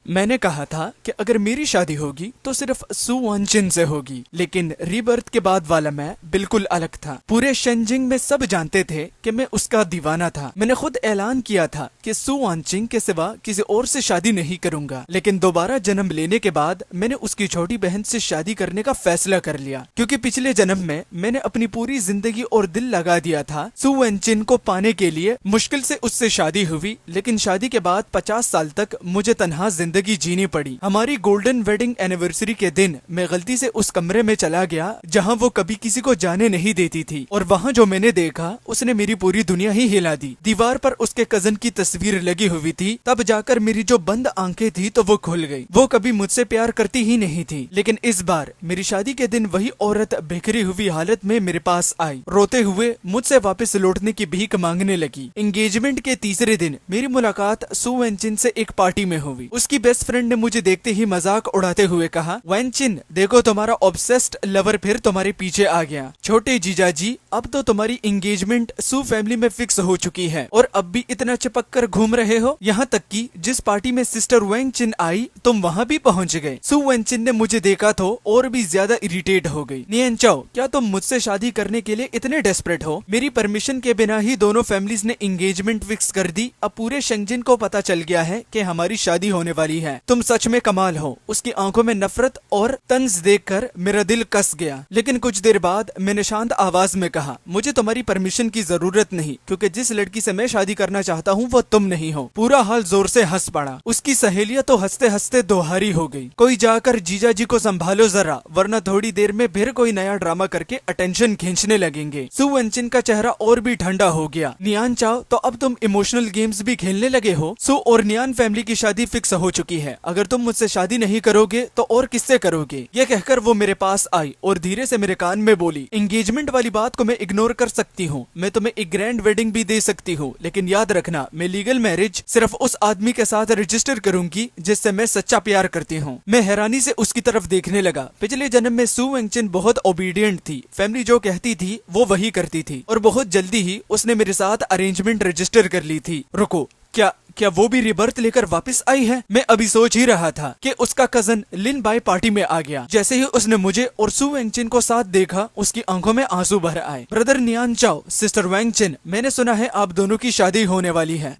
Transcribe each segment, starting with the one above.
मैंने कहा था कि अगर मेरी शादी होगी तो सिर्फ सू वनचिन से होगी, लेकिन रीबर्थ के बाद वाला मैं बिल्कुल अलग था। पूरे शेंजिंग में सब जानते थे कि मैं उसका दीवाना था। मैंने खुद ऐलान किया था कि सू वनचिन के सिवा किसी और से शादी नहीं करूंगा, लेकिन दोबारा जन्म लेने के बाद मैंने उसकी छोटी बहन से शादी करने का फैसला कर लिया, क्योंकि पिछले जन्म में मैंने अपनी पूरी जिंदगी और दिल लगा दिया था सू वनचिन को पाने के लिए। मुश्किल से उससे शादी हुई, लेकिन शादी के बाद 50 साल तक मुझे तन्हा जिंदगी जीनी पड़ी। हमारी गोल्डन वेडिंग एनिवर्सरी के दिन मैं गलती से उस कमरे में चला गया जहां वो कभी किसी को जाने नहीं देती थी, और वहां जो मैंने देखा उसने मेरी पूरी दुनिया ही हिला दी। दीवार पर उसके कजन की तस्वीर लगी हुई थी। तब जाकर मेरी जो बंद आंखें थी तो वो खुल गई। वो कभी मुझसे प्यार करती ही नहीं थी, लेकिन इस बार मेरी शादी के दिन वही औरत बिखरी हुई हालत में मेरे पास आई, रोते हुए मुझसे वापस लौटने की भीख मांगने लगी। एंगेजमेंट के तीसरे दिन मेरी मुलाकात सू वेनचिन से एक पार्टी में हुई। उसकी बेस्ट फ्रेंड ने मुझे देखते ही मजाक उड़ाते हुए कहा, वेनचिन देखो तुम्हारा ऑब्सेस्ड लवर फिर तुम्हारे पीछे आ गया। छोटे जीजा जी, अब तो तुम्हारी एंगेजमेंट सू फैमिली में फिक्स हो चुकी है और अब भी इतना चिपक कर घूम रहे हो। यहाँ तक कि जिस पार्टी में सिस्टर वेनचिन आई तुम वहाँ भी पहुँच गए। सू वेनचिन ने मुझे देखा तो और भी ज्यादा इरिटेट हो गई। नियन चाओ, क्या तुम मुझसे शादी करने के लिए इतने डेस्परेट हो? मेरी परमिशन के बिना ही दोनों फैमिलीज ने एंगेजमेंट फिक्स कर दी। अब पूरे शेंजिन को पता चल गया है कि हमारी शादी होने वाली है। तुम सच में कमाल हो। उसकी आंखों में नफरत और तंज देखकर मेरा दिल कस गया, लेकिन कुछ देर बाद मैंने शांत आवाज में कहा, मुझे तुम्हारी परमिशन की जरूरत नहीं, क्योंकि जिस लड़की से मैं शादी करना चाहता हूँ वो तुम नहीं हो। पूरा हाल जोर से हंस पड़ा। उसकी सहेलियां तो हंसते हंसते दोहारी हो गई, कोई जाकर जीजा जी को संभालो जरा, वरना थोड़ी देर में फिर कोई नया ड्रामा करके अटेंशन खींचने लगेंगे। सू वेनचिन का चेहरा और भी ठंडा हो गया। नियान चाओ, तो अब तुम इमोशनल गेम्स भी खेलने लगे हो? सू और नियान फैमिली की शादी फिक्स हो चुकी है। अगर तुम मुझसे शादी नहीं करोगे तो और किससे करोगे? ये कहकर वो मेरे पास आई और धीरे से मेरे कान में बोली, एंगेजमेंट वाली बात को मैं इग्नोर कर सकती हूँ, मैं तुम्हें एक ग्रैंड वेडिंग भी दे सकती हूँ, लेकिन याद रखना मैं लीगल मैरिज सिर्फ उस आदमी के साथ रजिस्टर करूंगी जिससे मैं सच्चा प्यार करती हूँ। मैं हैरानी से उसकी तरफ देखने लगा। पिछले जन्म में सू वेनचिन बहुत ओबीडियंट थी। फैमिली जो कहती थी वो वही करती थी, और बहुत जल्दी ही उसने मेरे साथ अरेंजमेंट रजिस्टर कर ली थी। रुको, क्या वो भी रिबर्थ लेकर वापस आई है? मैं अभी सोच ही रहा था कि उसका कजन लिन बाय पार्टी में आ गया। जैसे ही उसने मुझे और सू वेनचिन को साथ देखा उसकी आंखों में आंसू भर आए। ब्रदर नियान चाओ, सिस्टर वेनचिन, मैंने सुना है आप दोनों की शादी होने वाली है।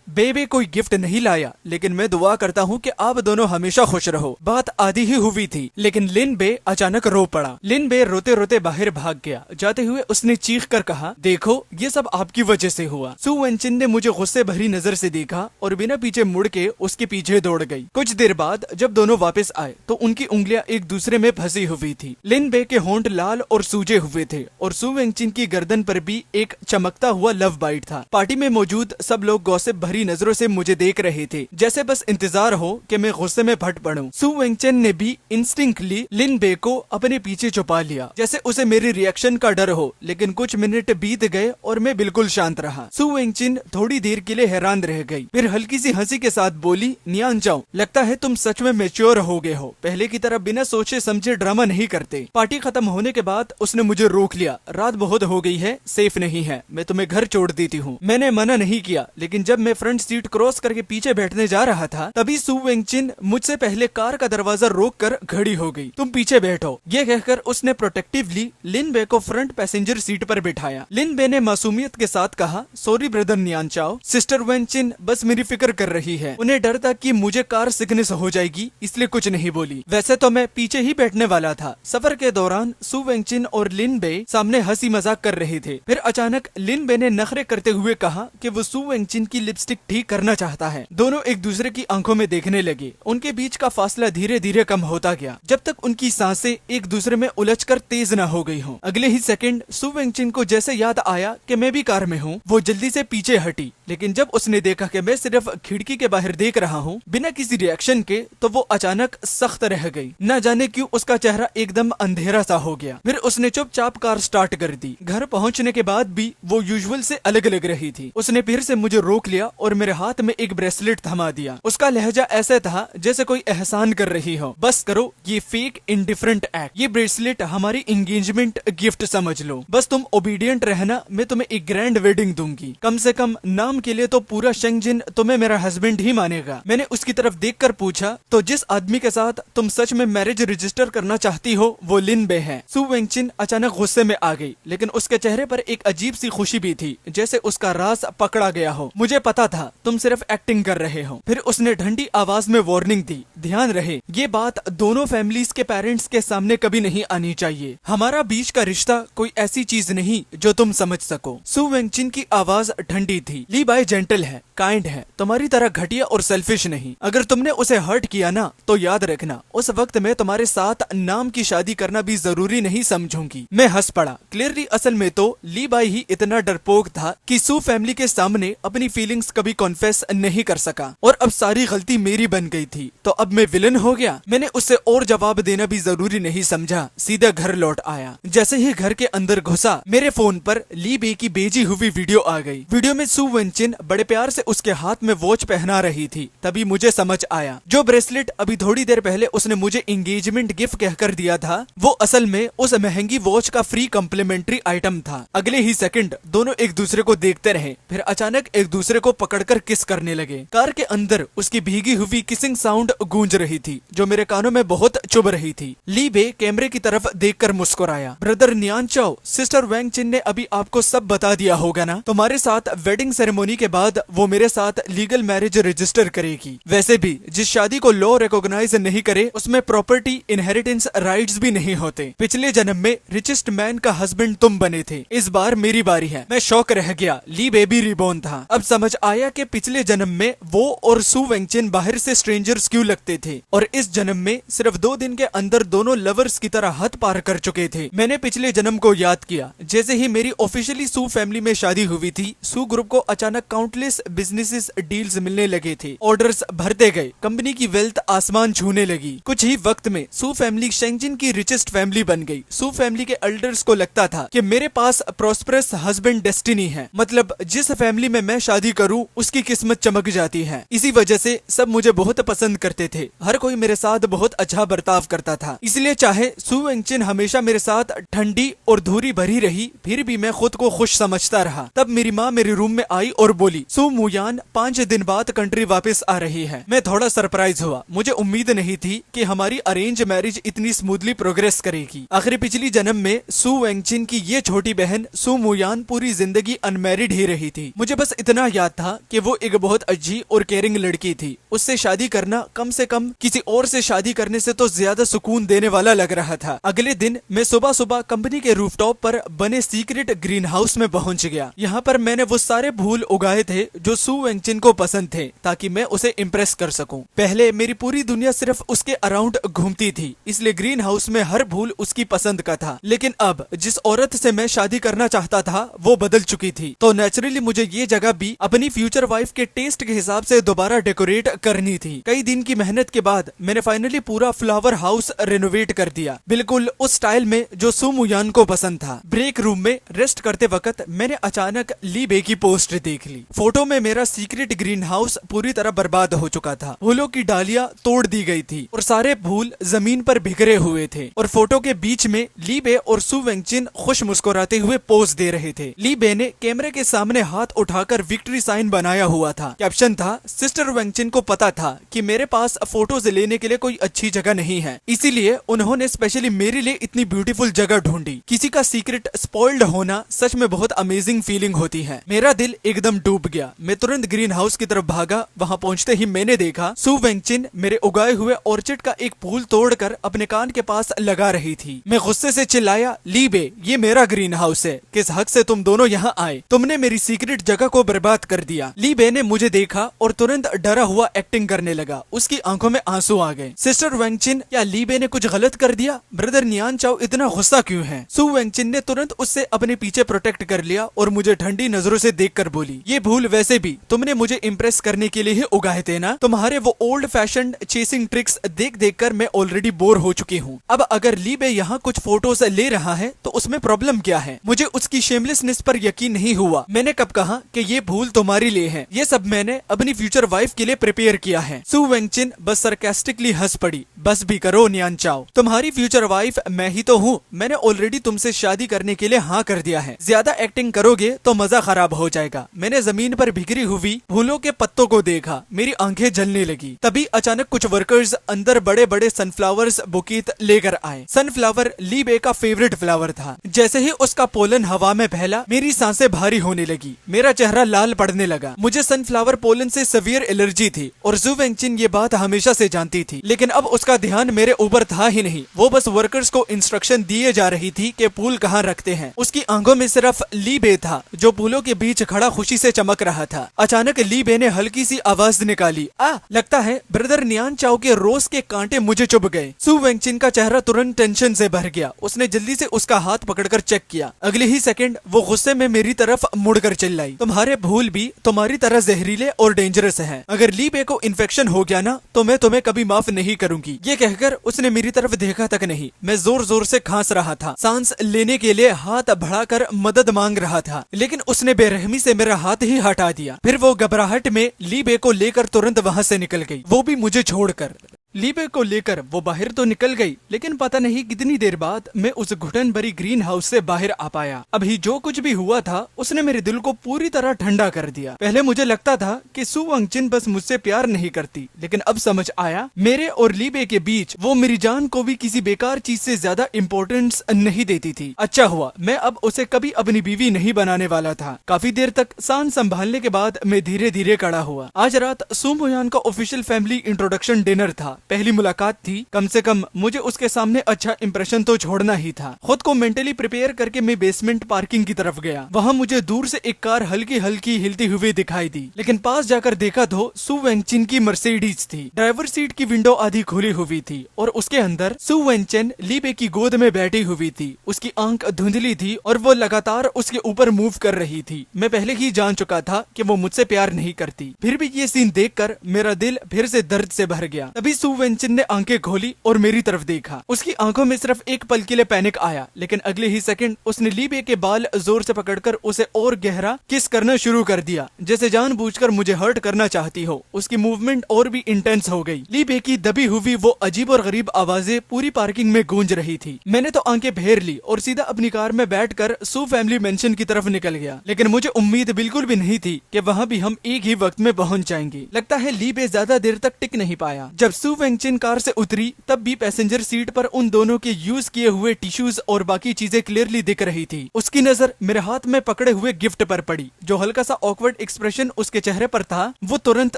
बेबे कोई गिफ्ट नहीं लाया, लेकिन मैं दुआ करता हूँ कि आप दोनों हमेशा खुश रहो। बात आधी ही हुई थी, लेकिन लिन बे अचानक रो पड़ा। लिन बे रोते रोते बाहर भाग गया। जाते हुए उसने चीख कर कहा, देखो ये सब आपकी वजह से हुआ। सू वेनचिन ने मुझे गुस्से भरी नजर से देखा और बिना पीछे मुड़ के उसके पीछे दौड़ गई। कुछ देर बाद जब दोनों वापस आए तो उनकी उंगलियां एक दूसरे में फंसी हुई थी। लिन बे के होंठ लाल और सूजे हुए थे और सू वेनचिन की गर्दन पर भी एक चमकता हुआ लव बाइट था। पार्टी में मौजूद सब लोग गॉसिप भरी नजरों से मुझे देख रहे थे, जैसे बस इंतजार हो कि मैं गुस्से में फट पड़ूं। सू वेनचिन ने भी इंस्टिंक्टली लिन बे को अपने पीछे छुपा लिया, जैसे उसे मेरी रिएक्शन का डर हो। लेकिन कुछ मिनट बीत गए और मैं बिल्कुल शांत रहा। सू वेनचिन थोड़ी देर के लिए हैरान रह गई, फिर हल्की सी हंसी के साथ बोली, नियान चाओ, लगता है तुम सच में मैच्योर हो गए हो। पहले की तरह बिना सोचे समझे ड्रामा नहीं करते। पार्टी खत्म होने के बाद उसने मुझे रोक लिया। रात बहुत हो गई है, सेफ नहीं है, मैं तुम्हें घर छोड़ देती हूँ। मैंने मना नहीं किया, लेकिन जब मैं फ्रंट सीट क्रॉस करके पीछे बैठने जा रहा था तभी सू वेनचिन मुझसे पहले कार का दरवाजा रोक कर खड़ी हो गई। तुम पीछे बैठो, ये कहकर उसने प्रोटेक्टिवली लिन बे को फ्रंट पैसेंजर सीट पर बिठाया। लिन बे ने मासूमियत के साथ कहा, सॉरी ब्रदर नियान चाओ, सिस्टर वेनचिन बस मेरी फिक्र कर रही है। उन्हें डर था कि मुझे कार सिकनेस हो जाएगी, इसलिए कुछ नहीं बोली। वैसे तो मैं पीछे ही बैठने वाला था। सफर के दौरान सू वेनचिन और लिन बे सामने हंसी मजाक कर रहे थे। फिर अचानक लिन बे ने नखरे करते हुए कहा कि वो सू वेनचिन की लिपस्टिक ठीक करना चाहता है। दोनों एक दूसरे की आंखों में देखने लगे। उनके बीच का फासला धीरे धीरे कम होता गया, जब तक उनकी सांसें एक दूसरे में उलझकर तेज न हो गई हों। अगले ही सेकंड सू वेनचिन को जैसे याद आया कि मैं भी कार में हूँ, वो जल्दी से पीछे हटी। लेकिन जब उसने देखा कि मैं सिर्फ खिड़की के बाहर देख रहा हूँ बिना किसी रिएक्शन के, तो वो अचानक सख्त रह गई। न जाने क्यों उसका चेहरा एकदम अंधेरा सा हो गया। फिर उसने चुपचाप कार स्टार्ट कर दी। घर पहुँचने के बाद भी वो यूजुअल से अलग अलग रही थी। उसने फिर से मुझे रोक लिया और मेरे हाथ में एक ब्रेसलेट थमा दिया। उसका लहजा ऐसे था जैसे कोई एहसान कर रही हो। बस करो ये फेक इंडिफरेंट एक्ट। ये ब्रेसलेट हमारी एंगेजमेंट गिफ्ट समझ लो। बस तुम ओबीडियंट रहना, मैं तुम्हें एक ग्रैंड वेडिंग दूंगी। कम से कम नाम के लिए तो पूरा शेंगजिन तुम्हें मेरा हस्बैंड ही मानेगा। मैंने उसकी तरफ देखकर पूछा, तो जिस आदमी के साथ तुम सच में मैरिज रजिस्टर करना चाहती हो वो लिन बे है। सु वेंगचिन अचानक गुस्से में आ गई, लेकिन उसके चेहरे पर एक अजीब सी खुशी भी थी, जैसे उसका राज पकड़ा गया हो। मुझे पता था तुम सिर्फ एक्टिंग कर रहे हो। फिर उसने ठंडी आवाज में वार्निंग दी, ध्यान रहे ये बात दोनों फैमिलीज के पेरेंट्स के सामने कभी नहीं आनी चाहिए। हमारा बीच का रिश्ता कोई ऐसी चीज नहीं जो तुम समझ सको। सु वेंगचिन की आवाज ठंडी थी। ली बाई जेंटल है, काइंड है, तुम्हारी तरह घटिया और सेल्फिश नहीं। अगर तुमने उसे हर्ट किया ना तो याद रखना उस वक्त मैं तुम्हारे साथ नाम की शादी करना भी जरूरी नहीं समझूंगी। मैं हंस पड़ा। क्लियरली असल में तो ली बाई ही इतना डरपोक था कि सु फैमिली के सामने अपनी फीलिंग्स कभी कॉन्फेस नहीं कर सका, और अब सारी गलती मेरी बन गई थी। तो अब मैं विलन हो गया। मैंने उससे और जवाब देना भी जरूरी नहीं समझा, सीधा घर लौट आया। जैसे ही घर के अंदर घुसा मेरे फोन पर ली बे की भेजी हुई वीडियो आ गई। वीडियो में सु वेंगचिन बड़े प्यार से उसके हाथ में वॉच पहना रही थी। तभी मुझे समझ आया, जो ब्रेसलेट अभी थोड़ी देर पहले उसने मुझे एंगेजमेंट गिफ्ट कहकर दिया था वो असल में उस महंगी वॉच का फ्री कॉम्प्लीमेंट्री आइटम था। अगले ही सेकंड दोनों एक दूसरे को देखते रहे, फिर अचानक एक दूसरे को पकड़कर किस करने लगे। कार के अंदर उसकी भीगी हुई किसिंग साउंड गूंज रही थी जो मेरे कानों में बहुत चुभ रही थी। ली बे कैमरे की तरफ देखकर मुस्कुराया। ब्रदर न्यान चाओ, सिस्टर वेंगचिन ने अभी आपको सब बता दिया होगा ना। तुम्हारे साथ वेडिंग सेरेमोनी के बाद वो मेरे साथ लीगल मैरिज रजिस्टर करेगी। वैसे भी जिस शादी को लॉ रिकॉग्नाइज नहीं करे उसमें प्रॉपर्टी इनहेरिटेंस राइट्स भी नहीं होते। पिछले जन्म में रिचेस्ट मैन का हस्बैंड तुम बने थे, इस बार मेरी बारी है। मैं शॉक रह गया। ली बेबी रिबॉर्न था। अब समझ आया कि पिछले जन्म में वो और सु वेंगचिन बाहर से स्ट्रेंजर्स क्यों लगते थे, और इस जन्म में सिर्फ 2 दिन के अंदर दोनों लवर्स की तरह हद पार कर चुके थे। मैंने पिछले जन्म को याद किया। जैसे ही मेरी ऑफिशियली सु फैमिली में शादी हुई थी, सु ग्रुप को अचानक काउंटलेस बिजनेसेस डील्स मिलने लगे थे। ऑर्डर्स भरते गए, कंपनी की वेल्थ आसमान छूने लगी। कुछ ही वक्त में सु फैमिली शेंगजिन की रिचेस्ट फैमिली बन गई। सु फैमिली के एल्डर्स को लगता था कि मेरे पास प्रॉस्परस हस्बैंड डेस्टिनी है, मतलब जिस फैमिली में मैं शादी करूं उसकी किस्मत चमक जाती है। इसी वजह से सब मुझे बहुत पसंद करते थे। हर कोई मेरे साथ बहुत अच्छा बर्ताव करता था। इसलिए चाहे सु वेंगचिन हमेशा मेरे साथ ठंडी और धूरी भरी रही, फिर भी मैं खुद को खुश समझता रहा। तब मेरी माँ मेरे रूम में आई और बोली, सु मुयान 5 दिन बाद कंट्री वापस आ रही है। मैं थोड़ा सरप्राइज हुआ। मुझे उम्मीद नहीं थी कि हमारी अरेंज मैरिज इतनी स्मूथली प्रोग्रेस करेगी। आखिर पिछली जन्म में सु वेंगचिन की ये छोटी बहन सु मुयान पूरी जिंदगी अनमैरिड ही रही थी। मुझे बस इतना याद था कि वो एक बहुत अच्छी और केयरिंग लड़की थी। उससे शादी करना कम से कम किसी और से शादी करने से तो ज्यादा सुकून देने वाला लग रहा था। अगले दिन मैं सुबह सुबह कंपनी के रूफटॉप पर बने सीक्रेट ग्रीन हाउस में पहुंच गया। यहाँ पर मैंने वो सारे फूल उगाए थे जो सु वेंगचिन को पसंद थे, ताकि मैं उसे इम्प्रेस कर सकूं। पहले मेरी पूरी दुनिया सिर्फ उसके अराउंड घूमती थी, इसलिए ग्रीन हाउस में हर फूल उसकी पसंद का था। लेकिन अब जिस औरत से मैं शादी करना चाहता था वो बदल चुकी थी, तो नेचुरली मुझे ये जगह भी अपनी फ्यूचर वाइफ के टेस्ट के हिसाब से दोबारा डेकोरेट करनी थी। कई दिन की मेहनत के बाद मैंने फाइनली पूरा फ्लावर हाउस रेनोवेट कर दिया, बिल्कुल उस स्टाइल में जो सु मुयान को पसंद था। ब्रेक रूम में रेस्ट करते वक्त मैंने अचानक ली बे की पोस्ट देख ली। फोटो में मेरा सीक्रेट ग्रीन हाउस पूरी तरह बर्बाद हो चुका था। फूलों की डालियां तोड़ दी गई थी और सारे फूल जमीन पर बिखरे हुए थे, और फोटो के बीच में ली बे और सु वेंगचिन खुश मुस्कुराते हुए पोज दे रहे थे। ली बे ने कैमरे के सामने हाथ उठाकर विक्ट्री साइन बनाया हुआ था। कैप्शन था, सिस्टर वेंगचिन को पता था कि मेरे पास फोटोज लेने के लिए कोई अच्छी जगह नहीं है, इसीलिए उन्होंने स्पेशली मेरे लिए इतनी ब्यूटीफुल जगह ढूंढी। किसी का सीक्रेट स्पॉइल्ड होना सच में बहुत अमेजिंग फीलिंग होती है। मेरा दिल एकदम डूब गया। मैं तुरंत ग्रीन हाउस की तरफ भागा। वहाँ पहुँचते ही मैंने देखा सु वेंगचिन मेरे उगाए हुए ऑर्चिड का एक फूल तोड़कर अपने कान के पास लगा रही थी। मैं गुस्से से चिल्लाया, ली बे, ये मेरा ग्रीन हाउस है, किस हक से तुम दोनों यहाँ आए? तुमने मेरी सीक्रेट जगह को बर्बाद कर दिया। ली बे ने मुझे देखा और तुरंत डरा हुआ एक्टिंग करने लगा। उसकी आंखों में आंसू आ गए। सिस्टर वेंगचिन, क्या ली बे ने कुछ गलत कर दिया? ब्रदर न्यान चाओ इतना गुस्सा क्यों है? सु वेंगचिन ने तुरंत उससे अपने पीछे प्रोटेक्ट कर लिया और मुझे ठंडी नजरों से देखकर बोली, ये फूल वैसे भी तुमने मुझे इम्प्रेस करने के लिए ही उगाए थे ना? तुम्हारे वो ओल्ड फैशन चेसिंग ट्रिक्स देख देख कर मैं ऑलरेडी बोर हो चुकी हूँ। अब अगर ली बे यहाँ कुछ फोटोज ले रहा है तो उसमें प्रॉब्लम क्या है? मुझे उसकी शेमलेसनेस पर यकीन नहीं हुआ। मैंने कब कहा कि ये फूल तुम्हारे लिए हैं। ये सब मैंने अपनी फ्यूचर वाइफ के लिए प्रिपेयर किया है। सू वेंगचिन बस सरकास्टिकली हंस पड़ी। बस भी करो नियान चाओ, तुम्हारी फ्यूचर वाइफ मैं ही तो हूँ। मैंने ऑलरेडी तुमसे शादी करने के लिए हाँ कर दिया है। ज्यादा एक्टिंग करोगे तो मजा खराब हो जाएगा। मैंने जमीन पर बिखरी हुई फूलों के पत्तों को देखा, मेरी आंखें जलने लगी। तभी अचानक कुछ वर्कर्स अंदर बड़े बड़े सनफ्लावर्स बुकेत लेकर आए। सनफ्लावर ली बे का फेवरेट फ्लावर था। जैसे ही उसका पोलन हवा में फैला, मेरी सांसें भारी होने लगी, मेरा चेहरा लाल पड़ने लगा। मुझे सनफ्लावर पोलन से सीवियर एलर्जी थी और सू वेंगचिन ये बात हमेशा से जानती थी, लेकिन अब उसका ध्यान मेरे ऊपर था ही नहीं। वो बस वर्कर्स को इंस्ट्रक्शन दिए जा रही थी कि फूल कहाँ रखते हैं। उसकी आंखों में सिर्फ ली बे था, जो फूलों के बीच खड़ा खुशी से चमक रहा था। अचानक ली बे ने हल्की सी आवाज निकाली, लगता है ब्रदर नियान चाओ के रोज के कांटे मुझे चुभ गए। सू वेंगचिन का चेहरा तुरंत टेंशन से भर गया। उसने जल्दी से उसका हाथ पकड़कर चेक किया। अगले ही सेकंड वो गुस्से में मेरी तरफ मुड़कर चिल्लाई, तुम्हारे फूल भी तुम्हारी तरह जहरीले और डेंजरस हैं। अगर ली बे को इन्फेक्शन हो गया ना तो मैं तुम्हें कभी माफ नहीं करूंगी। ये कहकर उसने मेरी तरफ देखा तक नहीं। मैं जोर जोर से खांस रहा था, सांस लेने के लिए हाथ बढ़ाकर मदद मांग रहा था, लेकिन उसने बेरहमी से मेरा हाथ ही हटा दिया। फिर वो घबराहट में ली बे को लेकर तुरंत वहां से निकल गई, वो भी मुझे छोड़कर। ली बे को लेकर वो बाहर तो निकल गई, लेकिन पता नहीं कितनी देर बाद मैं उस घुटन भरी ग्रीन हाउस से बाहर आ पाया। अभी जो कुछ भी हुआ था उसने मेरे दिल को पूरी तरह ठंडा कर दिया। पहले मुझे लगता था कि सू वेंगचिन बस मुझसे प्यार नहीं करती, लेकिन अब समझ आया मेरे और ली बे के बीच वो मेरी जान को भी किसी बेकार चीज से ज्यादा इम्पोर्टेंस नहीं देती थी। अच्छा हुआ मैं अब उसे कभी अपनी बीवी नहीं बनाने वाला था। काफी देर तक सांस संभालने के बाद मैं धीरे धीरे खड़ा हुआ। आज रात सू मुयान का ऑफिशियल फैमिली इंट्रोडक्शन डिनर था। पहली मुलाकात थी, कम से कम मुझे उसके सामने अच्छा इंप्रेशन तो छोड़ना ही था। खुद को मेंटली प्रिपेयर करके मैं बेसमेंट पार्किंग की तरफ गया। वहाँ मुझे दूर से एक कार हल्की हल्की हिलती हुई दिखाई दी, लेकिन पास जाकर देखा तो सू वेंगचिन की मर्सिडीज थी। ड्राइवर सीट की विंडो आधी खुली हुई थी और उसके अंदर सू वेंगचिन ली बे की गोद में बैठी हुई थी। उसकी आंख धुंधली थी और वो लगातार उसके ऊपर मूव कर रही थी। मैं पहले ही जान चुका था कि वो मुझसे प्यार नहीं करती, फिर भी ये सीन देखकर मेरा दिल फिर से दर्द से भर गया। तभी सू वेंगचिन ने आंखें खोली और मेरी तरफ देखा। उसकी आंखों में सिर्फ एक पल के लिए पैनिक आया, लेकिन अगले ही सेकंड उसने ली बे के बाल जोर से पकड़कर उसे और गहरा किस करना शुरू कर दिया, जैसे जानबूझकर मुझे हर्ट करना चाहती हो। उसकी मूवमेंट और भी इंटेंस हो गई। ली बे की दबी हुई वो अजीब और गरीब आवाजें पूरी पार्किंग में गूंज रही थी। मैंने तो आंखें फेर ली और सीधा अपनी कार में बैठकर सू फैमिली मेंशन की तरफ निकल गया, लेकिन मुझे उम्मीद बिल्कुल भी नहीं थी कि वहाँ भी हम एक ही वक्त में पहुँच जाएंगे। लगता है ली बे ज्यादा देर तक टिक नहीं पाया। जब सू वेंगचिन कार से उतरी तब भी पैसेंजर सीट पर उन दोनों के यूज किए हुए टिश्यूज और बाकी चीजें क्लियरली दिख रही थी। उसकी नजर मेरे हाथ में पकड़े हुए गिफ्ट पर पड़ी। जो हल्का सा ऑकवर्ड एक्सप्रेशन उसके चेहरे पर था वो तुरंत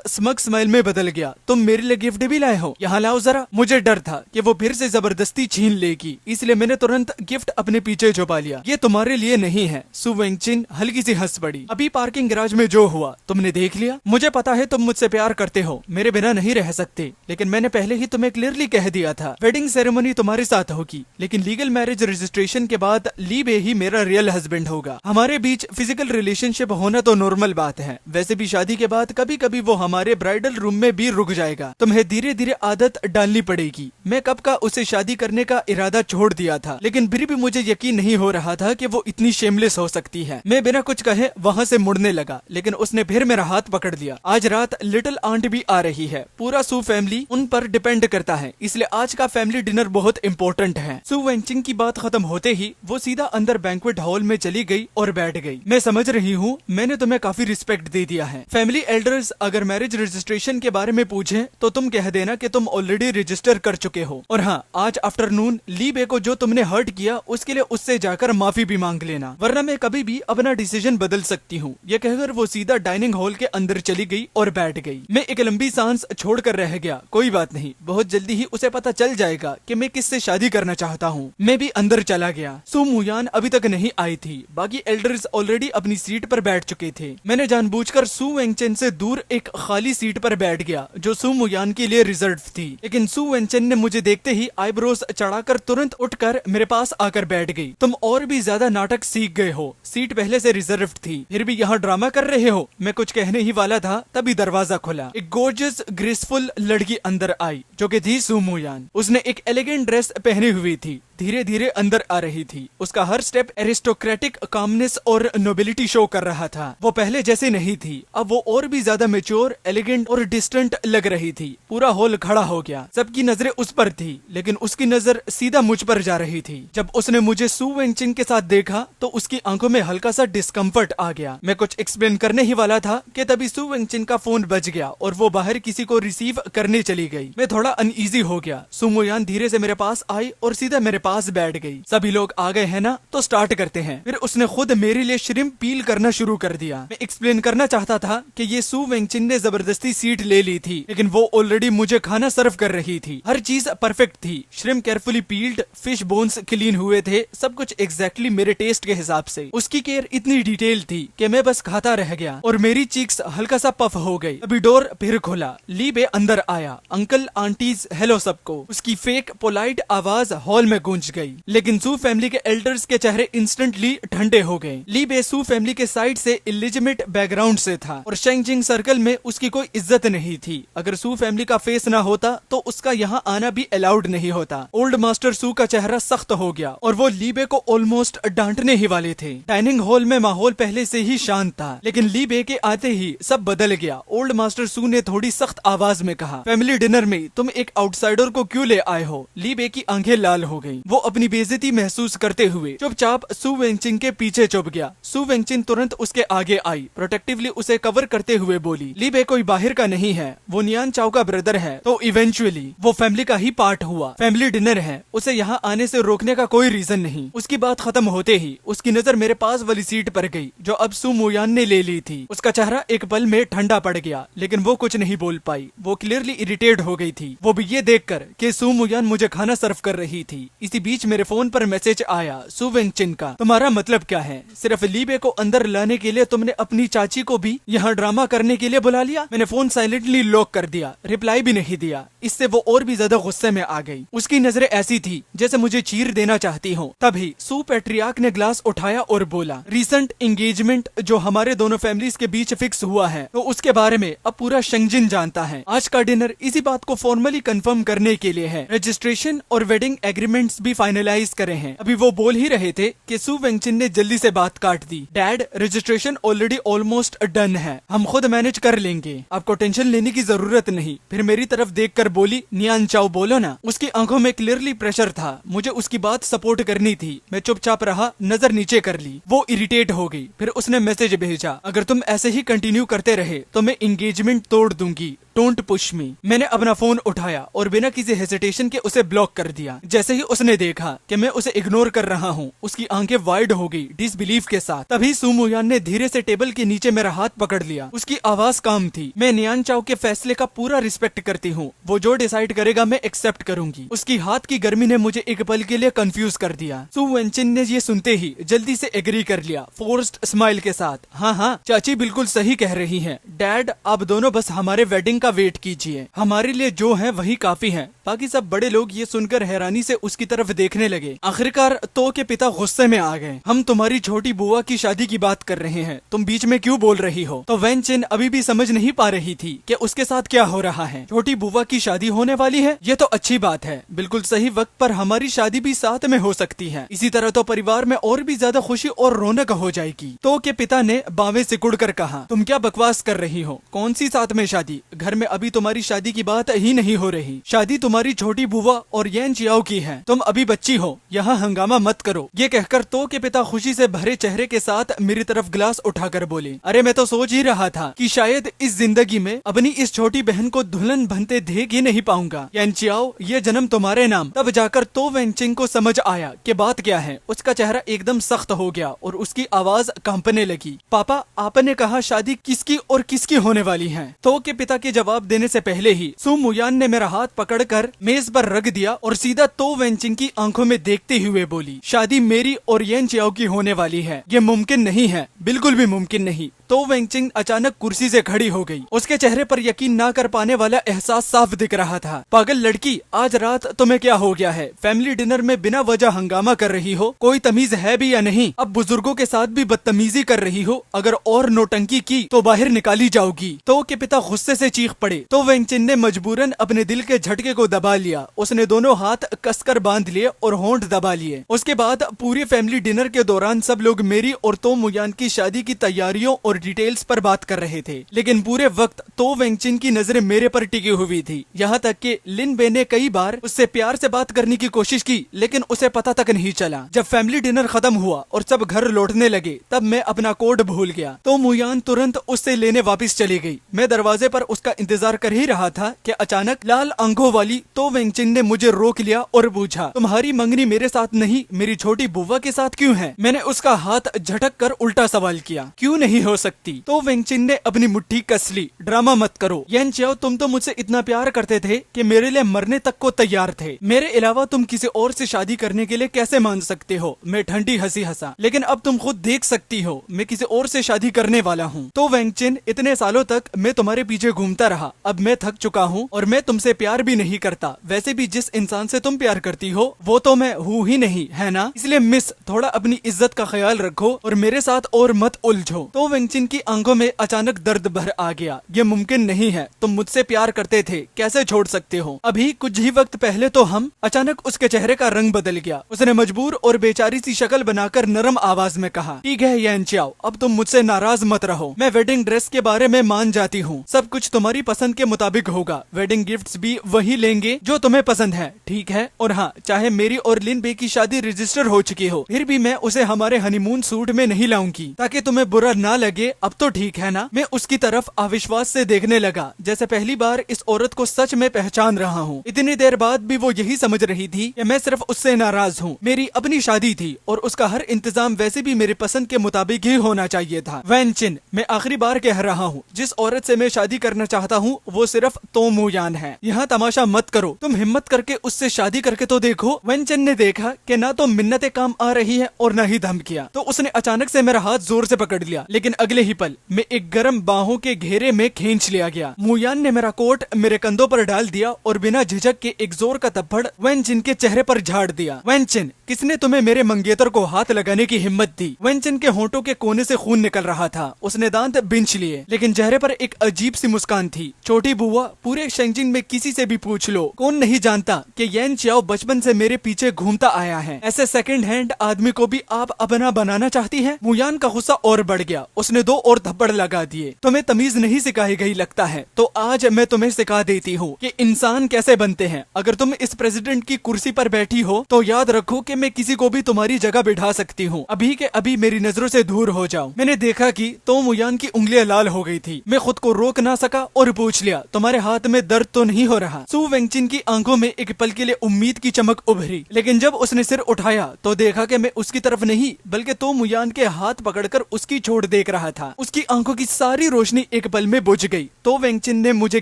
स्मग स्माइल में बदल गया। तुम मेरे लिए गिफ्ट भी लाए हो, यहाँ लाओ जरा। मुझे डर था कि वो फिर से जबरदस्ती छीन लेगी, इसलिए मैंने तुरंत गिफ्ट अपने पीछे छुपा लिया। ये तुम्हारे लिए नहीं है। सू वेंगचिन हल्की सी हंस पड़ी। अभी पार्किंग गैराज में जो हुआ तुमने देख लिया। मुझे पता है तुम मुझसे प्यार करते हो, मेरे बिना नहीं रह सकते, लेकिन मैंने पहले ही तुम्हें क्लियरली कह दिया था वेडिंग सेरेमनी तुम्हारे साथ होगी, लेकिन लीगल मैरिज रजिस्ट्रेशन के बाद ली बे ही मेरा रियल हस्बैंड होगा। हमारे बीच फिजिकल रिलेशनशिप होना तो नॉर्मल बात है, वैसे भी शादी के बाद कभी कभी वो हमारे ब्राइडल रूम में भी रुक जाएगा। तुम्हें धीरे धीरे आदत डालनी पड़ेगी। मैं कब का उसे शादी करने का इरादा छोड़ दिया था, लेकिन फिर भी मुझे यकीन नहीं हो रहा था कि वो इतनी शेमलेस हो सकती है। मैं बिना कुछ कहे वहाँ से मुड़ने लगा, लेकिन उसने फिर मेरा हाथ पकड़ लिया। आज रात लिटिल आंट भी आ रही है। पूरा सू फैमिली उन पर डिपेंड करता है, इसलिए आज का फैमिली डिनर बहुत इंपॉर्टेंट है। सू वेंगचिन की बात खत्म होते ही वो सीधा अंदर बैंक्वेट हॉल में चली गई और बैठ गई। मैं समझ रही हूँ मैंने तुम्हें काफी रिस्पेक्ट दे दिया है। फैमिली एल्डर्स अगर मैरिज रजिस्ट्रेशन के बारे में पूछे तो तुम कह देना कि तुम ऑलरेडी रजिस्टर कर चुके हो। और हाँ, आज आफ्टरनून ली बे को जो तुमने हर्ट किया उसके लिए उससे जाकर माफी भी मांग लेना, वरना मैं कभी भी अपना डिसीजन बदल सकती हूँ। ये कहकर वो सीधा डाइनिंग हॉल के अंदर चली गई और बैठ गई। मैं एक लंबी सांस छोड़कर रह गया। कोई बात नहीं, बहुत जल्दी ही उसे पता चल जाएगा कि मैं किससे शादी करना चाहता हूँ। मैं भी अंदर चला गया। सू मुयान अभी तक नहीं आई थी। बाकी एल्डर्स ऑलरेडी अपनी सीट पर बैठ चुके थे। मैंने जानबूझकर सू वेंगचिन से दूर एक खाली सीट पर बैठ गया जो सू मुयान के लिए रिजर्व थी, लेकिन सू वेंगचिन ने मुझे देखते ही आईब्रोज चढ़ाकर तुरंत उठकर मेरे पास आकर बैठ गई। तुम और भी ज्यादा नाटक सीख गए हो, सीट पहले से रिजर्व थी, फिर भी यहाँ ड्रामा कर रहे हो। मैं कुछ कहने ही वाला था तभी दरवाजा खुला। एक गॉर्जियस ग्रेसफुल लड़की अंदर आई जो कि थी सू मुयान। उसने एक एलिगेंट ड्रेस पहनी हुई थी धीरे धीरे अंदर आ रही थी। उसका हर स्टेप एरिस्टोक्रेटिक कामनेस और नोबिलिटी शो कर रहा था। वो पहले जैसे नहीं थी, अब वो और भी ज्यादा मेच्योर, एलिगेंट और डिस्टेंट लग रही थी। पूरा हॉल खड़ा हो गया, सबकी नजरें उस पर थी, लेकिन उसकी नजर सीधा मुझ पर जा रही थी। जब उसने मुझे सू वेंचिन के साथ देखा तो उसकी आंखों में हल्का सा डिस्कम्फर्ट आ गया। मैं कुछ एक्सप्लेन करने ही वाला था कि तभी सू वेंचिन का फोन बज गया और वो बाहर किसी को रिसीव करने चली गई। मैं थोड़ा अनईजी हो गया। सू मोयान धीरे से मेरे पास आई और सीधा मेरे पास बैठ गई। सभी लोग आ गए हैं ना, तो स्टार्ट करते हैं। फिर उसने खुद मेरे लिए श्रिम्प पील करना शुरू कर दिया। मैं एक्सप्लेन करना चाहता था कि ये सू वेंचिन ने जबरदस्ती सीट ले ली थी, लेकिन वो ऑलरेडी मुझे खाना सर्व कर रही थी। हर चीज परफेक्ट थी। Shrimp carefully peeled, fish bones clean हुए थे, सब कुछ एग्जैक्टली मेरे टेस्ट के हिसाब से। उसकी केयर इतनी डिटेल थी कि मैं बस खाता रह गया और मेरी चीक्स हल्का सा पफ हो गई। अभी डोर फिर खुला, ली बे अंदर आया। अंकल आंटीज हेलो सबको। उसकी फेक पोलाइट आवाज हॉल में गूंज गई, लेकिन सू फैमिली के एल्डर्स के चेहरे इंस्टेंटली ठंडे हो गए। ली बे सू फैमिली के साइड से इलिजिमेट बैकग्राउंड से था और शेंगजिंग सर्कल में उसकी कोई इज्जत नहीं थी। अगर सू फैमिली का फेस ना होता तो उसका यहाँ आना भी अलाउड नहीं होता। ओल्ड मास्टर सू का चेहरा सख्त हो गया और वो लीबे को ऑलमोस्ट डांटने ही वाले थे। डाइनिंग हॉल में माहौल पहले से ही शांत था, लेकिन लीबे के आते ही सब बदल गया। ओल्ड मास्टर सू ने थोड़ी सख्त आवाज में कहा, फैमिली डिनर में तुम एक आउटसाइडर को क्यों ले आए हो? लीबे की आंखें लाल हो गईं। वो अपनी बेइज्जती महसूस करते हुए चुपचाप सू वेंचिन के पीछे छुप गया। सू वेंचिन तुरंत उसके आगे आई, प्रोटेक्टिवली उसे कवर करते हुए बोली, लीबे कोई बाहर का नहीं है, वो नियान चाओ का ब्रदर है, तो इवेंचुअली वो फैमिली का ही पार्ट हुआ। फैमिली डिनर है, उसे यहाँ आने से रोकने का कोई रीजन नहीं। उसकी बात खत्म होते ही उसकी नजर मेरे पास वाली सीट पर गई जो अब सू मोयान ने ले ली थी। उसका चेहरा एक पल में ठंडा पड़ गया, लेकिन वो कुछ नहीं बोल पाई। वो क्लियरली इरिटेट हो गई थी, वो भी ये देखकर कि सू मोयान मुझे खाना सर्व कर रही थी। इसी बीच मेरे फोन पर मैसेज आया सू वेंचिन का, तुम्हारा मतलब क्या है? सिर्फ लीबे को अंदर लाने के लिए तुमने अपनी चाची को भी यहाँ ड्रामा करने के लिए बुला लिया? मैंने फोन साइलेंटली लॉक कर दिया, रिप्लाई भी नहीं दिया। इससे वो और भी ज्यादा गुस्से में आ गई। उसकी नजरें ऐसी थी जैसे मुझे चीर देना चाहती हो। तभी सू पैट्रियार्क ने ग्लास उठाया और बोला, रिसेंट एंगेजमेंट जो हमारे दोनों फैमिलीज के बीच फिक्स हुआ है, तो उसके बारे में अब पूरा शेंगजिन जानता है। आज का डिनर इसी बात को फॉर्मली कंफर्म करने के लिए है। रजिस्ट्रेशन और वेडिंग एग्रीमेंट्स भी फाइनलाइज करे हैं। अभी वो बोल ही रहे थे कि सू वेंचिन ने जल्दी से बात काट दी, dad registration already almost done है, हम खुद मैनेज कर लेंगे, आपको टेंशन लेने की जरूरत नहीं। फिर मेरी तरफ देखकर बोली, नियान चाओ बोलो ना। उसकी आंखों में क्लियरली प्रेशर था, मुझे उसकी बात सपोर्ट करनी थी। मैं चुपचाप रहा, नजर नीचे कर ली। वो इरिटेट हो गई। फिर उसने मैसेज भेजा, अगर तुम ऐसे ही कंटिन्यू करते रहे तो मैं एंगेजमेंट तोड़ दूंगी, डोंट पुश मी। मैंने अपना फोन उठाया और बिना किसी हेजिटेशन के उसे ब्लॉक कर दिया। जैसे ही उसने देखा कि मैं उसे इग्नोर कर रहा हूँ, उसकी आंखें वाइड हो गई डिसबिलीफ के साथ। तभी सू मोयान ने धीरे से टेबल के नीचे मेरा हाथ पकड़ लिया। उसकी आवाज काम थी, मैं नियान चाओ के फैसले का पूरा रिस्पेक्ट करती हूँ, वो जो डिसाइड करेगा मैं एक्सेप्ट करूंगी। उसकी हाथ की गर्मी ने मुझे एक पल के लिए कंफ्यूज कर दिया। सू वेंचिन ने ये सुनते ही जल्दी से एग्री कर लिया, फोर्स्ड स्माइल के साथ। हाँ हाँ, चाची बिल्कुल सही कह रही है। डैड आप दोनों बस हमारे वेडिंग का वेट कीजिए, हमारे लिए जो है वही काफी है। बाकी सब बड़े लोग ये सुनकर हैरानी से उसकी तरफ देखने लगे। आखिरकार तो के पिता गुस्से में आ गए, हम तुम्हारी छोटी बुआ की शादी की बात कर रहे हैं, तुम बीच में क्यों बोल रही हो? तो वेंचिन अभी भी समझ नहीं पा रही थी कि उसके साथ क्या हो रहा है। छोटी बुआ की शादी होने वाली है, ये तो अच्छी बात है। बिल्कुल सही वक्त पर हमारी शादी भी साथ में हो सकती है, इसी तरह तो परिवार में और भी ज्यादा खुशी और रौनक हो जाएगी। तो के पिता ने बावें सिकुड़ कर कहा, तुम क्या बकवास कर रही हो? कौन सी साथ में शादी? घर में अभी तुम्हारी शादी की बात ही नहीं हो रही। शादी तुम्हारी छोटी बुआ और येन चियाओ की है, तुम अभी बच्ची हो, यहाँ हंगामा मत करो। ये कहकर तो के पिता खुशी से भरे चेहरे के साथ मेरी तरफ ग्लास उठाकर बोले, अरे मैं तो सोच ही रहा था कि शायद इस जिंदगी में अपनी इस छोटी बहन को दुल्हन बनते देख ही नहीं पाऊंगा। येन चियाओ, ये जन्म तुम्हारे नाम। तब जाकर तो वेंचिंग को समझ आया कि बात क्या है। उसका चेहरा एकदम सख्त हो गया और उसकी आवाज कांपने लगी। पापा, आपने कहा शादी किसकी और किसकी होने वाली है? तो के पिता के जवाब देने से पहले ही सू मोयान ने मेरा हाथ पकड़कर मेज पर रख दिया और सीधा तो वेंचिंग की आंखों में देखते हुए बोली, शादी मेरी और येन चियाओ की होने वाली है, ये मुमकिन नहीं है, बिल्कुल भी मुमकिन नहीं। तो वेंचिंग अचानक कुर्सी से खड़ी हो गई। उसके चेहरे पर यकीन ना कर पाने वाला एहसास साफ दिख रहा था। पागल लड़की, आज रात तुम्हें क्या हो गया है? फैमिली डिनर में बिना वजह हंगामा कर रही हो, कोई तमीज है भी या नहीं? अब बुजुर्गों के साथ भी बदतमीजी कर रही हो, अगर और नौटंकी की तो बाहर निकाली जाओगी। तो के पिता गुस्से से चीख पड़े। तो वेंचिन ने मजबूरन अपने दिल के झटके को दबा लिया। उसने दोनों हाथ कसकर बांध बांध लिए और होंठ दबा लिए। उसके बाद पूरी फैमिली डिनर के दौरान सब लोग मेरी और तो मुयान की शादी की तैयारियों और डिटेल्स पर बात कर रहे थे, लेकिन पूरे वक्त तो वेंगचिन की नजरें मेरे पर टिकी हुई थी। यहाँ तक कि लिन बे ने कई बार उससे प्यार से बात करने की कोशिश की, लेकिन उसे पता तक नहीं चला। जब फैमिली डिनर खत्म हुआ और सब घर लौटने लगे तब मैं अपना कोड भूल गया। तो मुयान तुरंत उससे लेने वापस चली गई। मैं दरवाजे पर उसका इंतजार कर ही रहा था कि अचानक लाल आंखों वाली तो वेंगचिन ने मुझे रोक लिया और पूछा, तुम्हारी मंगनी मेरे साथ नहीं मेरी छोटी बुआ के साथ क्यों है? मैंने उसका हाथ झटक कर उल्टा सवाल किया, क्यों नहीं हो सकती? तो वेंगचिन ने अपनी मुट्ठी कस ली। ड्रामा मत करो येन चियाओ, तुम तो मुझसे इतना प्यार करते थे कि मेरे लिए मरने तक को तैयार थे। मेरे अलावा तुम किसी और से शादी करने के लिए कैसे मान सकते हो? मैं ठंडी हंसी हंसा, लेकिन अब तुम खुद देख सकती हो मैं किसी और से शादी करने वाला हूँ। तो वेंगचिन, इतने सालों तक मैं तुम्हारे पीछे घूमता रहा, अब मैं थक चुका हूँ और मैं तुमसे प्यार भी नहीं करता। वैसे भी जिस इंसान से तुम प्यार करती हो वो तो मैं हूँ ही नहीं, है ना? इसलिए मिस, थोड़ा अपनी इज्जत का ख्याल रखो और मेरे साथ और मत उलझो। तो वेंगचिन की आंखों में अचानक दर्द भर आ गया। ये मुमकिन नहीं है, तुम मुझसे प्यार करते थे, कैसे छोड़ सकते हो? अभी कुछ ही वक्त पहले तो हम। अचानक उसके चेहरे का रंग बदल गया। उसने मजबूर और बेचारी सी शक्ल बनाकर नरम आवाज में कहा, ठीक है येन चियाओ, अब तुम मुझसे नाराज मत रहो। मैं वेडिंग ड्रेस के बारे में मान जाती हूँ, सब कुछ तुम्हारी पसंद के मुताबिक होगा। वेडिंग गिफ्ट्स भी वही लेंगे जो तुम्हें पसंद है, ठीक है? और हाँ, चाहे मेरी और लिन बे की शादी रजिस्टर हो चुकी हो, फिर भी मैं उसे हमारे हनीमून सूट में नहीं लाऊंगी, ताकि तुम्हें बुरा ना लगे। अब तो ठीक है ना? मैं उसकी तरफ अविश्वास से देखने लगा, जैसे पहली बार इस औरत को सच में पहचान रहा हूँ। इतनी देर बाद भी वो यही समझ रही थी कि मैं सिर्फ उससे नाराज हूँ। मेरी अपनी शादी थी और उसका हर इंतजाम वैसे भी मेरे पसंद के मुताबिक ही होना चाहिए था। वेंगचिन, मैं आखिरी बार कह रहा हूँ, जिस औरत से मैं शादी करना चाहता हूँ वो सिर्फ तो मुयान है। यहाँ तमाशा मत करो, तुम हिम्मत करके उससे शादी करके तो देखो। वेंगचिन ने देखा कि ना तो मिन्नतें काम आ रही है और न ही धमकियां, तो उसने अचानक से मेरा हाथ जोर से पकड़ लिया, लेकिन अगले ही पल मैं एक गर्म बाहों के घेरे में खींच लिया गया। मुयान ने मेरा कोट मेरे कंधों पर डाल दिया और बिना झिझक के एक जोर का थप्पड़ वेंगचिन के चेहरे पर झाड़ दिया। वेंगचिन, किसने तुम्हें मेरे मंगेतर को हाथ लगाने की हिम्मत दी? वेंगचिन के होंठों के कोने से खून निकल रहा था। उसने दांत बिंच लिए, लेकिन चेहरे पर एक अजीब सी मुस्कान थी। छोटी बुआ, पूरे शेंजिंग में किसी से भी पूछ लो, कौन नहीं जानता कि येन चियाओ बचपन से मेरे पीछे घूमता आया है। ऐसे सेकंड हैंड आदमी को भी आप अपना बनाना चाहती हैं? मुयान का गुस्सा और बढ़ गया। उसने 2 और थप्पड़ लगा दिए। तुम्हें तमीज नहीं सिखाई गई लगता है, तो आज मैं तुम्हें सिखा देती हूँ कि इंसान कैसे बनते हैं। अगर तुम इस प्रेसिडेंट की कुर्सी पर बैठी हो तो याद रखो कि मैं किसी को भी तुम्हारी जगह बिठा सकती हूँ। अभी के अभी मेरी नजरों से दूर हो जाओ। मैंने देखा कि तो मुयान की उंगलियां लाल हो गई थी। मैं खुद को रोक ना सका और पूछ लिया, तुम्हारे हाथ में दर्द तो नहीं हो रहा? सू वेंगचिन की आंखों में एक पल के लिए उम्मीद की चमक उभरी, लेकिन जब उसने सिर उठाया तो देखा कि मैं उसकी तरफ नहीं बल्कि तो मुयान के हाथ पकड़कर उसकी छोड़ देख रहा था। उसकी आंखों की सारी रोशनी एक पल में बुझ गई। तो वेंगचिन ने मुझे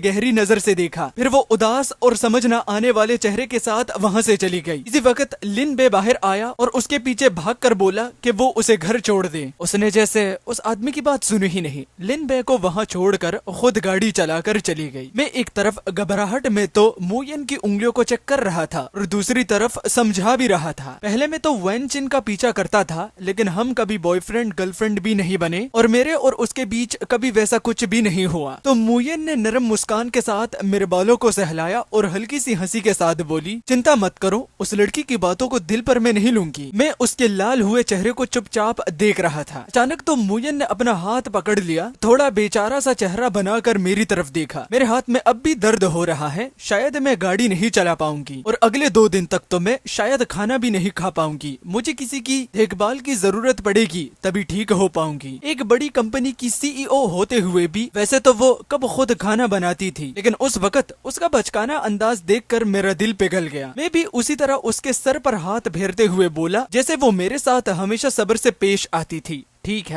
गहरी नजर से देखा, फिर वो उदास और समझ न आने वाले चेहरे के साथ वहाँ से चली गई। इसी वक्त लिन बे बाहर आया और उसके पीछे भागकर बोला कि वो उसे घर छोड़ दे। उसने जैसे उस आदमी की बात सुनी ही नहीं, लिन बे को वहाँ छोड़कर खुद गाड़ी चलाकर चली गई। मैं एक तरफ घबराहट में तो मुयान की उंगलियों को चेक कर रहा था और दूसरी तरफ समझा भी रहा था। पहले मैं तो वेंगचिन का पीछा करता था, लेकिन हम कभी बॉयफ्रेंड गर्लफ्रेंड भी नहीं बने और मेरे और उसके बीच कभी वैसा कुछ भी नहीं हुआ। तो मुयान ने नरम मुस्कान के साथ मेरे बालों को सहलाया और हल्की सी हंसी के साथ बोली, चिंता मत करो, उस लड़की की बातों को दिल पर मैं नहीं लूंगी। मैं उसके लाल हुए चेहरे को चुपचाप देख रहा था। अचानक तो मुयान ने अपना हाथ पकड़ लिया, थोड़ा बेचारा सा चेहरा बनाकर मेरी तरफ देखा। मेरे हाथ में अब भी दर्द हो रहा है, शायद मैं गाड़ी नहीं चला पाऊंगी और अगले 2 दिन तक तो मैं शायद खाना भी नहीं खा पाऊंगी। मुझे किसी की देखभाल की जरूरत पड़ेगी, तभी ठीक हो पाऊंगी। एक बड़ी कंपनी की CEO होते हुए भी वैसे तो वो कब खुद खाना बनाती थी, लेकिन उस वक्त उसका बचकाना अंदाज देखकर मेरा दिल पिघल गया। मैं भी उसी तरह उसके सर पर हाथ फेरते हुए बोला, जैसे वो मेरे साथ हमेशा सब्र से पेश आती थी। ठीक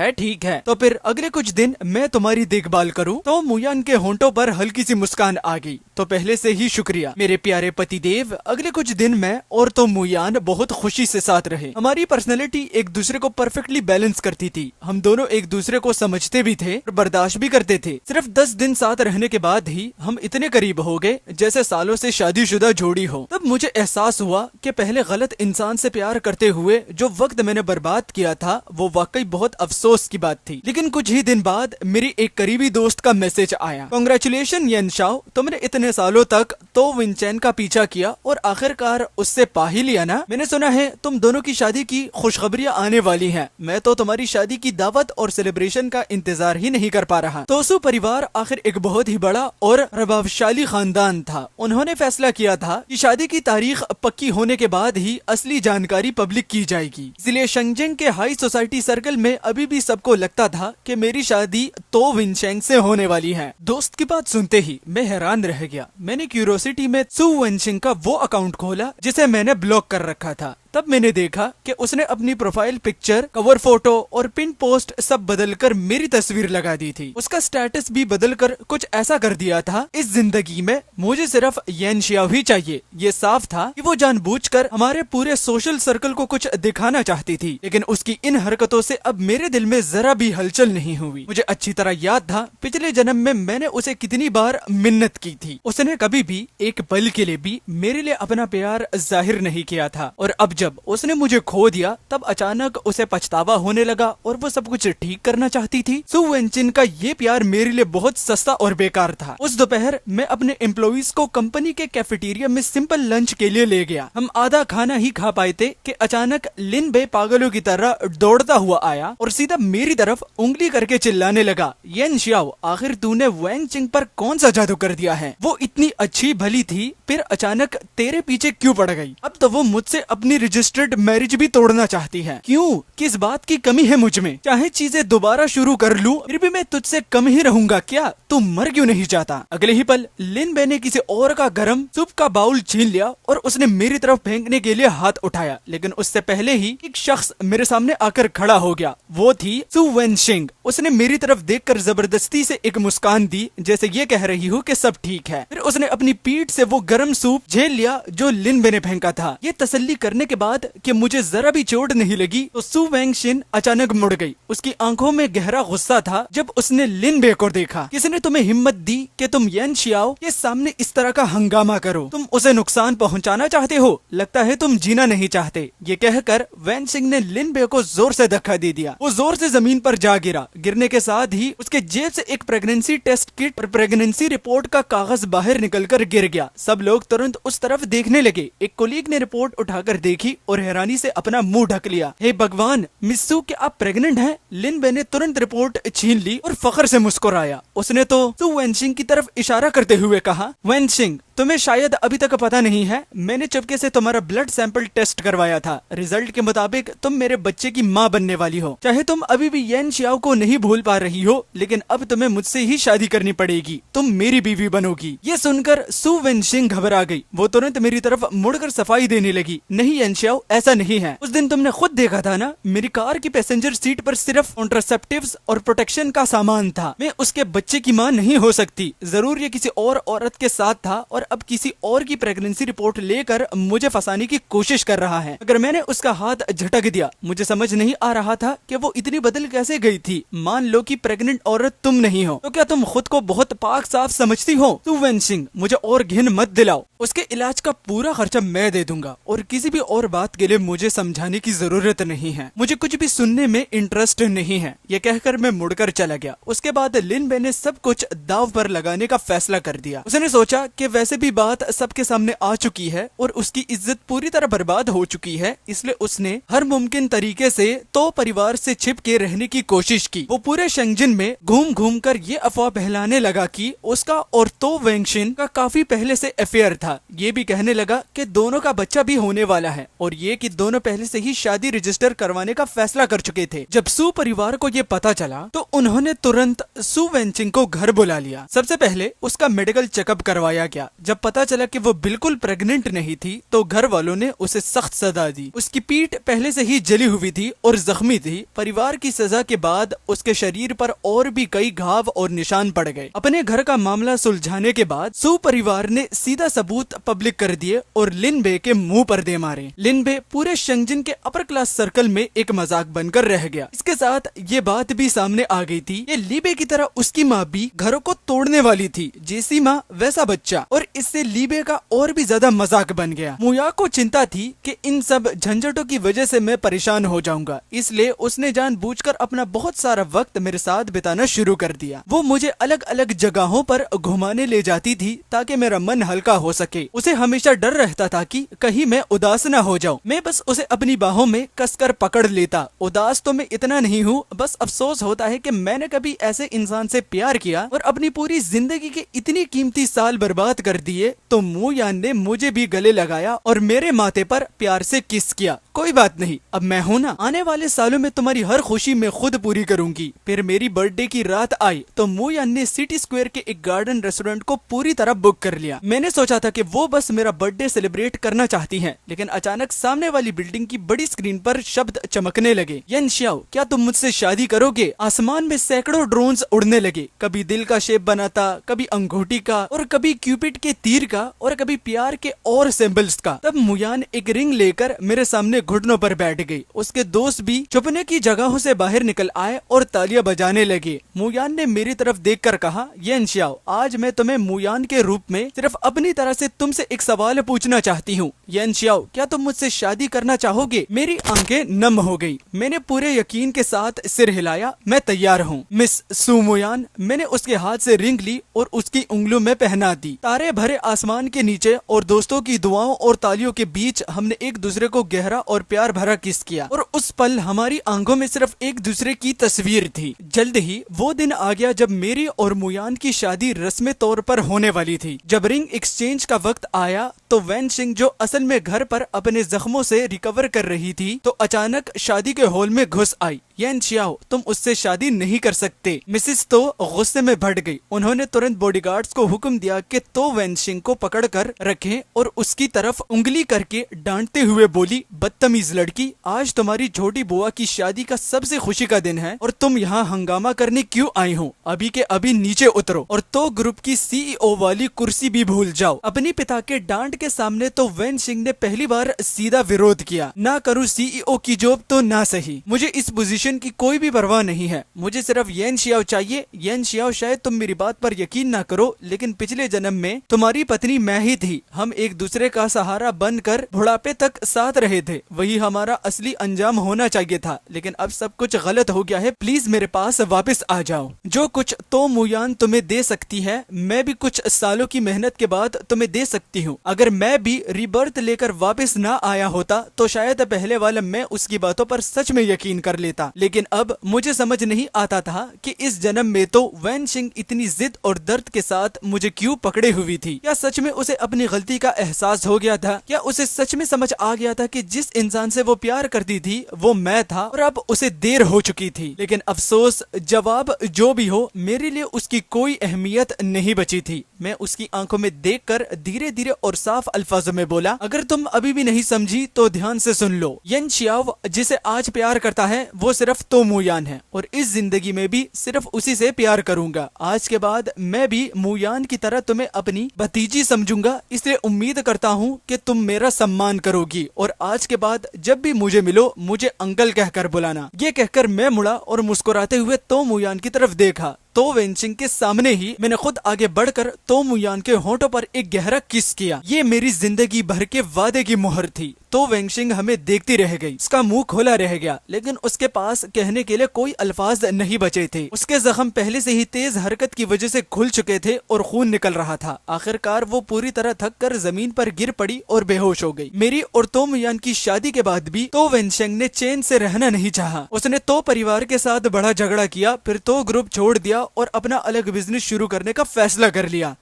है, तो फिर अगले कुछ दिन मैं तुम्हारी देखभाल करूं। तो मुयान के होंठों पर हल्की सी मुस्कान आ गई। तो पहले से ही शुक्रिया मेरे प्यारे पतिदेव। अगले कुछ दिन मैं और तो मुयान बहुत खुशी से साथ रहे। हमारी पर्सनैलिटी एक दूसरे को परफेक्टली बैलेंस करती थी। हम दोनों एक दूसरे को समझते भी थे और बर्दाश्त भी करते थे। सिर्फ 10 दिन साथ रहने के बाद ही हम इतने करीब हो गए जैसे सालों से शादीशुदा जोड़ी हो। तब मुझे एहसास हुआ कि पहले गलत इंसान से प्यार करते हुए जो वक्त मैंने बर्बाद किया था वो वाकई बहुत अफसोस की बात थी। लेकिन कुछ ही दिन बाद मेरी एक करीबी दोस्त का मैसेज आया, कांग्रेचुलेशन येन शाओ, तुमने इतने सालों तक तो विंचेन का पीछा किया और आखिरकार उससे पा ही लिया ना। मैंने सुना है तुम दोनों की शादी की खुशखबरियां आने वाली हैं। मैं तो तुम्हारी शादी की दावत और सेलिब्रेशन का इंतजार ही नहीं कर पा रहा। तोसू परिवार आखिर एक बहुत ही बड़ा और प्रभावशाली खानदान था। उन्होंने फैसला किया था कि शादी की तारीख पक्की होने के बाद ही असली जानकारी पब्लिक की जाएगी। इसलिए शेंगजेंग के हाई सोसाइटी सर्कल में अभी भी सबको लगता था कि मेरी शादी तो विंचेंग से होने वाली है। दोस्त की बात सुनते ही मैं हैरान रह गया। मैंने क्यूरोसिटी में सू वेनशिंग का वो अकाउंट खोला जिसे मैंने ब्लॉक कर रखा था। तब मैंने देखा कि उसने अपनी प्रोफाइल पिक्चर, कवर फोटो और पिन पोस्ट सब बदलकर मेरी तस्वीर लगा दी थी। उसका स्टेटस भी बदलकर कुछ ऐसा कर दिया था, इस जिंदगी में मुझे सिर्फ येन शियाओ ही चाहिए। ये साफ था कि वो जानबूझकर हमारे पूरे सोशल सर्कल को कुछ दिखाना चाहती थी। लेकिन उसकी इन हरकतों से अब मेरे दिल में जरा भी हलचल नहीं हुई। मुझे अच्छी तरह याद था पिछले जन्म में मैंने उसे कितनी बार मिन्नत की थी। उसने कभी भी एक पल के लिए भी मेरे लिए अपना प्यार जाहिर नहीं किया था, और अब जब उसने मुझे खो दिया तब अचानक उसे पछतावा होने लगा और वो सब कुछ ठीक करना चाहती थी। सू वेनचिन का ये प्यार मेरे लिए बहुत सस्ता और बेकार था। उस दोपहर मैं अपने एम्प्लॉइज को कंपनी के कैफेटेरिया में सिंपल लंच के लिए ले गया। हम आधा खाना ही खा पाए थे कि अचानक लिन बे पागलों की तरह दौड़ता हुआ आया और सीधा मेरी तरफ उंगली करके चिल्लाने लगा, येन शियाओ, आखिर तूने वैंग चिंग पर कौन सा जादू कर दिया है? वो इतनी अच्छी भली थी, फिर अचानक तेरे पीछे क्यों पड़ गई? अब तो वो मुझसे अपनी रजिस्टर्ड मैरिज भी तोड़ना चाहती है। क्यों? किस बात की कमी है मुझ में? चाहे चीजें दोबारा शुरू कर लूं, फिर भी मैं तुझसे कम ही रहूंगा क्या? तू मर क्यों नहीं जाता? अगले ही पल लिन बे ने किसी और का गरम सूप का बाउल छीन लिया और उसने मेरी तरफ फेंकने के लिए हाथ उठाया। लेकिन उससे पहले ही एक शख्स मेरे सामने आकर खड़ा हो गया। वो थी सू वेनशिंग। उसने मेरी तरफ देखकर जबरदस्ती से एक मुस्कान दी, जैसे ये कह रही हूँ कि सब ठीक है। फिर उसने अपनी पीठ से वो गरम सूप झेल लिया जो लिन बे ने फेंका था। ये तसल्ली करने के बाद कि मुझे जरा भी चोट नहीं लगी तो सू वेंगशिन अचानक मुड़ गई। उसकी आंखों में गहरा गुस्सा था जब उसने लिन बे को देखा। किसने तुम्हें हिम्मत दी कि तुम येन शियाओ के सामने इस तरह का हंगामा करो? तुम उसे नुकसान पहुंचाना चाहते हो? लगता है तुम जीना नहीं चाहते। ये कहकर वेनशिंग ने लिन बे को जोर से धक्का दे दिया। वो जोर से जमीन पर जा गिरा। गिरने के साथ ही उसके जेब से एक प्रेगनेंसी टेस्ट किट और प्रेगनेंसी रिपोर्ट का कागज बाहर निकलकर गिर गया। सब लोग तुरंत उस तरफ देखने लगे। एक कोलीग ने रिपोर्ट उठाकर देखी और हैरानी से अपना मुंह ढक लिया। हे भगवान, मिस्सू, क्या आप प्रेग्नेंट हैं? लिन बे ने तुरंत रिपोर्ट छीन ली और फख्र से मुस्कुराया। उसने तो सू वेनशिंग की तरफ इशारा करते हुए कहा, वेनशिंग, तुम्हें शायद अभी तक पता नहीं है, मैंने चुपके से तुम्हारा ब्लड सैंपल टेस्ट करवाया था। रिजल्ट के मुताबिक तुम मेरे बच्चे की माँ बनने वाली हो। चाहे तुम अभी भी येन शियाओ को नहीं भूल पा रही हो, लेकिन अब तुम्हें मुझसे ही शादी करनी पड़ेगी। तुम मेरी बीवी बनोगी। ये सुनकर सू वेनशिंग घबरा गई। वो तुरंत मेरी तरफ मुड़कर सफाई देने लगी। नहीं येन शियाओ, ऐसा नहीं है। उस दिन तुमने खुद देखा था ना, मेरी कार की पैसेंजर सीट पर सिर्फ कॉन्ट्रासेप्टिव्स और प्रोटेक्शन का सामान था। मैं उसके बच्चे की माँ नहीं हो सकती। जरूर ये किसी और औरत के साथ था और अब किसी और की प्रेगनेंसी रिपोर्ट लेकर मुझे फंसाने की कोशिश कर रहा है। अगर मैंने उसका हाथ झटक दिया, मुझे समझ नहीं आ रहा था कि वो इतनी बदल कैसे गई थी। मान लो कि प्रेग्नेंट औरत तुम नहीं हो, तो क्या तुम खुद को बहुत पाक साफ समझती हो? सू वेनशिंग, मुझे और घिन मत दिलाओ। उसके इलाज का पूरा खर्चा मैं दे दूंगा और किसी भी और बात के लिए मुझे समझाने की जरूरत नहीं है। मुझे कुछ भी सुनने में इंटरेस्ट नहीं है। ये कहकर मैं मुड़कर चला गया। उसके बाद लिन बे ने सब कुछ दाव पर लगाने का फैसला कर दिया। उसने सोचा कि वैसे भी बात सबके सामने आ चुकी है और उसकी इज्जत पूरी तरह बर्बाद हो चुकी है, इसलिए उसने हर मुमकिन तरीके से तो परिवार से छिप के रहने की कोशिश की। वो पूरे शेंगजिन में घूम घूम कर ये अफवाह फैलाने लगा कि उसका और तो वेंगशिन का काफी पहले से अफेयर था। ये भी कहने लगा कि दोनों का बच्चा भी होने वाला है और ये कि दोनों पहले से ही शादी रजिस्टर करवाने का फैसला कर चुके थे। जब सू परिवार को ये पता चला तो उन्होंने तुरंत सू वेनचिंग को घर बुला लिया। सबसे पहले उसका मेडिकल चेकअप करवाया गया। जब पता चला कि वो बिल्कुल प्रेग्नेंट नहीं थी तो घर वालों ने उसे सख्त सजा दी। उसकी पीठ पहले से ही जली हुई थी और जख्मी थी। परिवार की सजा के बाद उसके शरीर पर और भी कई घाव और निशान पड़ गए। अपने घर का मामला सुलझाने के बाद सू परिवार ने सीधा सबूत पब्लिक कर दिए और लिन बे के मुंह पर दे मारे। लिन बे पूरे शेंगजिन के अपर क्लास सर्कल में एक मजाक बनकर रह गया। इसके साथ ये बात भी सामने आ गई थी, ये ली बे की तरह उसकी माँ भी घरों को तोड़ने वाली थी। जैसी माँ वैसा बच्चा, और इससे लीबे का और भी ज्यादा मजाक बन गया। मुया को चिंता थी कि इन सब झंझटों की वजह से मैं परेशान हो जाऊंगा, इसलिए उसने जानबूझकर अपना बहुत सारा वक्त मेरे साथ बिताना शुरू कर दिया। वो मुझे अलग अलग जगहों पर घुमाने ले जाती थी ताकि मेरा मन हल्का हो सके। उसे हमेशा डर रहता था कि कहीं मैं उदास न हो जाऊं। मैं बस उसे अपनी बाहों में कसकर पकड़ लेता। उदास तो मैं इतना नहीं हूँ, बस अफसोस होता है कि मैंने कभी ऐसे इंसान से प्यार किया और अपनी पूरी जिंदगी के इतनी कीमती साल बर्बाद कर दिए। तो मू यान ने मुझे भी गले लगाया और मेरे माथे पर प्यार से किस किया। कोई बात नहीं, अब मैं हूं ना, आने वाले सालों में तुम्हारी हर खुशी मैं खुद पूरी करूंगी। फिर मेरी बर्थडे की रात आई तो मू यान ने सिटी स्क्वायर के एक गार्डन रेस्टोरेंट को पूरी तरह बुक कर लिया। मैंने सोचा था कि वो बस मेरा बर्थडे सेलिब्रेट करना चाहती हैं, लेकिन अचानक सामने वाली बिल्डिंग की बड़ी स्क्रीन पर शब्द चमकने लगे, यन श्याओ क्या तुम मुझसे शादी करोगे? आसमान में सैकड़ों ड्रोन्स उड़ने लगे, कभी दिल का शेप बनाता, कभी अंगूठी का, और कभी क्यूपिड के तीर का, और कभी प्यार के और सिंबल्स का। तब मुयान एक रिंग लेकर मेरे सामने घुटनों पर बैठ गई। उसके दोस्त भी छुपने की जगहों से बाहर निकल आए और तालियां बजाने लगे। मुयान ने मेरी तरफ देखकर कहा, येन श्याओ आज मैं तुम्हें मुयान के रूप में सिर्फ अपनी तरह से तुमसे एक सवाल पूछना चाहती हूँ। येन श्याओ क्या तुम मुझसे शादी करना चाहोगे? मेरी आंखें नम हो गई। मैंने पूरे यकीन के साथ सिर हिलाया, मैं तैयार हूँ मिस सू मुयान। मैंने उसके हाथ से रिंग ली और उसकी उंगलियों में पहना दी। तारे भरे आसमान के नीचे और दोस्तों की दुआओं और तालियों के बीच हमने एक दूसरे को गहरा और प्यार भरा किस किया, और उस पल हमारी आंखों में सिर्फ एक दूसरे की तस्वीर थी। जल्द ही वो दिन आ गया जब मेरी और मुयान की शादी रस्मी तौर पर होने वाली थी। जब रिंग एक्सचेंज का वक्त आया तो वैन सिंह जो असल में घर पर अपने जख्मों से रिकवर कर रही थी, तो अचानक शादी के हॉल में घुस आई। येन श्याओ तुम उससे शादी नहीं कर सकते। मिसिस तो गुस्से में भड़ गई। उन्होंने तुरंत बॉडीगार्ड्स को हुक्म दिया कि तो वैन सिंह को पकड़कर रखें और उसकी तरफ उंगली करके डांटते हुए बोली, बदतमीज लड़की, आज तुम्हारी छोटी बुआ की शादी का सबसे खुशी का दिन है और तुम यहाँ हंगामा करने क्यों आई हो? अभी के अभी नीचे उतरो और तो ग्रुप की सीईओ वाली कुर्सी भी भूल जाओ। अपनी पिता के डांट के सामने तो वैन सिंह ने पहली बार सीधा विरोध किया, ना करूँ सीईओ की जॉब तो ना सही, मुझे इस पोजीशन की कोई भी परवाह नहीं है, मुझे सिर्फ येन श्याओ चाहिए। येन श्याओ शायद तुम मेरी बात पर यकीन ना करो, लेकिन पिछले जन्म में तुम्हारी पत्नी मैं ही थी। हम एक दूसरे का सहारा बनकर बुढ़ापे तक साथ रहे थे, वही हमारा असली अंजाम होना चाहिए था, लेकिन अब सब कुछ गलत हो गया है। प्लीज मेरे पास वापस आ जाओ। जो कुछ तो मुयान तुम्हें दे सकती है, मैं भी कुछ सालों की मेहनत के बाद तुम्हें दे सकती हूँ। अगर मैं भी रिबर्थ लेकर वापस ना आया होता तो शायद पहले वाला मैं उसकी बातों पर सच में यकीन कर लेता, लेकिन अब मुझे समझ नहीं आता था कि इस जन्म में तो वैन सिंह इतनी जिद और दर्द के साथ मुझे क्यों पकड़े हुई थी। क्या सच में उसे अपनी गलती का एहसास हो गया था? क्या उसे सच में समझ आ गया था कि जिस इंसान से वो प्यार करती थी वो मैं था और अब उसे देर हो चुकी थी? लेकिन अफसोस, जवाब जो भी हो, मेरे लिए उसकी कोई अहमियत नहीं बची थी। मैं उसकी आंखों में देखकर धीरे धीरे और साफ अल्फाजों में बोला, अगर तुम अभी भी नहीं समझी तो ध्यान से सुन लो। येन श्याओ जिसे आज प्यार करता है वो सिर्फ तो मुयान है और इस जिंदगी में भी सिर्फ उसी से प्यार करूंगा। आज के बाद मैं भी मुयान की तरह तुम्हें अपनी भतीजी समझूंगा, इसलिए उम्मीद करता हूँ कि तुम मेरा सम्मान करोगी और आज के बाद जब भी मुझे मिलो मुझे अंकल कहकर बुलाना। ये कहकर मैं मुड़ा और मुस्कुराते हुए तो मुयान की तरफ देखा। तो वैन सिंह के सामने ही मैंने खुद आगे बढ़कर तो मुयान के होठों पर एक गहरा किस किया। ये मेरी जिंदगी भर के वादे की मोहर थी। तो वैन सिंह हमें देखती रह गई। उसका मुंह खोला रह गया, लेकिन उसके पास कहने के लिए कोई अल्फाज नहीं बचे थे। उसके जख्म पहले से ही तेज हरकत की वजह से खुल चुके थे और खून निकल रहा था। आखिरकार वो पूरी तरह थक कर जमीन पर गिर पड़ी और बेहोश हो गई। मेरी और तो मुयान की शादी के बाद भी तो वैन सिंह ने चैन से रहना नहीं चाहा। उसने तो परिवार के साथ बड़ा झगड़ा किया, फिर तो ग्रुप छोड़ दिया और अपना अलग बिजनेस शुरू करने का फैसला कर लिया।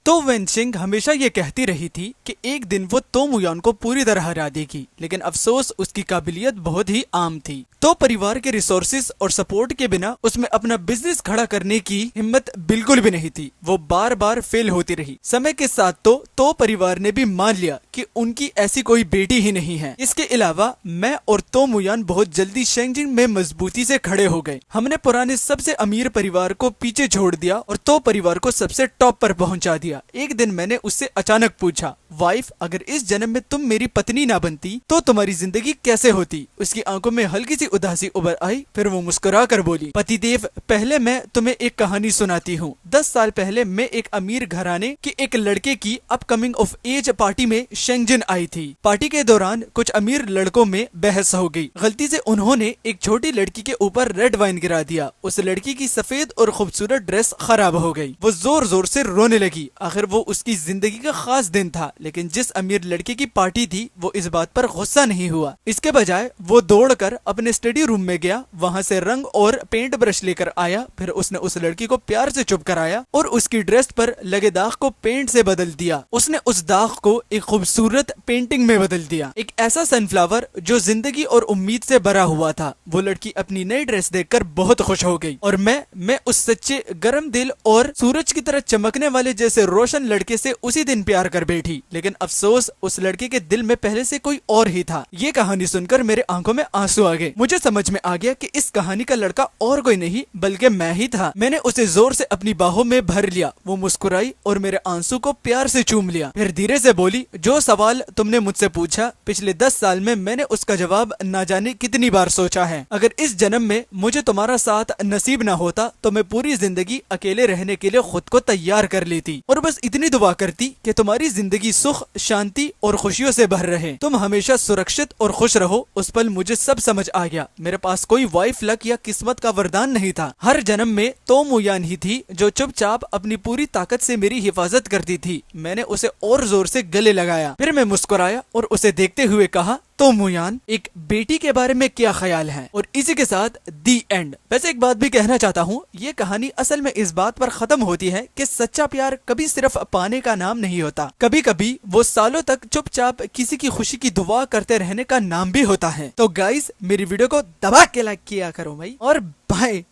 तो वैन सिंह हमेशा ये कहती रही थी कि एक दिन वो तो मुयान को पूरी तरह हरा देगी, लेकिन अफसोस उसकी काबिलियत बहुत ही आम थी। तो परिवार के रिसोर्सेज और सपोर्ट के बिना उसमें अपना बिजनेस खड़ा करने की हिम्मत बिल्कुल भी नहीं थी। वो बार बार फेल होती रही। समय के साथ तो परिवार ने भी मान लिया कि उनकी ऐसी कोई बेटी ही नहीं है। इसके अलावा मैं और तो मुयान बहुत जल्दी शेंजिंग में मजबूती से खड़े हो गए। हमने पुराने सबसे अमीर परिवार को पीछे छोड़ दिया और तो परिवार को सबसे टॉप पर पहुंचा दिया। एक दिन मैंने उससे अचानक पूछा, वाइफ, अगर इस जन्म में तुम मेरी पत्नी ना बनती तो तुम्हारी जिंदगी कैसे होती? उसकी आंखों में हल्की सी उदासी उभर आई, फिर वो मुस्कुरा कर बोली, पतिदेव, पहले मैं तुम्हें एक कहानी सुनाती हूँ। 10 साल पहले मैं एक अमीर घराने के एक लड़के की अपकमिंग ऑफ एज पार्टी में शेंजिन आई थी। पार्टी के दौरान कुछ अमीर लड़कों में बहस हो गई। गलती से उन्होंने एक छोटी लड़की के ऊपर रेड वाइन गिरा दिया। उस लड़की की सफेद और खूबसूरत ड्रेस खराब हो गई। वो जोर जोर से रोने लगी। आखिर वो उसकी जिंदगी का खास दिन था, लेकिन जिस अमीर लड़के की पार्टी थी वो इस बात पर गुस्सा नहीं हुआ। इसके बजाय वो दौड़कर अपने स्टडी रूम में गया, वहाँ से रंग और पेंट ब्रश लेकर आया। फिर उसने उस लड़की को प्यार से चुप कराया और उसकी ड्रेस पर लगे दाग को पेंट से बदल दिया। उसने उस दाग को एक खूबसूरत पेंटिंग में बदल दिया, एक ऐसा सनफ्लावर जो जिंदगी और उम्मीद से भरा हुआ था। वो लड़की अपनी नई ड्रेस देखकर बहुत खुश हो गई और मैं उस सच्चे गर्म दिल और सूरज की तरह चमकने वाले जैसे रोशन लड़के से उसी दिन प्यार कर बैठी। लेकिन अफसोस, उस लड़के के दिल में पहले से कोई और ही था। ये कहानी सुनकर मेरे आंखों में आंसू आ गए। मुझे समझ में आ गया कि इस कहानी का लड़का और कोई नहीं बल्कि मैं ही था। मैंने उसे जोर से अपनी बाहों में भर लिया। वो मुस्कुराई और मेरे आंसू को प्यार से चूम लिया। फिर धीरे से बोली, जो सवाल तुमने मुझसे पूछा, पिछले 10 साल में मैंने उसका जवाब ना जाने कितनी बार सोचा है। अगर इस जन्म में मुझे तुम्हारा साथ नसीब ना होता तो मैं पूरी जिंदगी अकेले रहने के लिए खुद को तैयार कर लेती और बस इतनी दुआ करती कि तुम्हारी जिंदगी सुख, शांति और खुशियों से भर रहे। तुम हमेशा सुरक्षित और खुश रहो। उस पल मुझे सब समझ आ गया। मेरे पास कोई वाइफ लक या किस्मत का वरदान नहीं था। हर जन्म में तो मुयान ही थी जो चुपचाप अपनी पूरी ताकत से मेरी हिफाजत करती थी। मैंने उसे और जोर से गले लगाया। फिर मैं मुस्कुराया और उसे देखते हुए कहा, तो मुयान, एक बेटी के बारे में क्या ख्याल है? और इसी के साथ दी एंड। वैसे एक बात भी कहना चाहता हूँ, ये कहानी असल में इस बात पर खत्म होती है कि सच्चा प्यार कभी सिर्फ पाने का नाम नहीं होता। कभी कभी वो सालों तक चुपचाप किसी की खुशी की दुआ करते रहने का नाम भी होता है। तो गाइस, मेरी वीडियो को दबा के लाइक किया करो भाई, और बाय।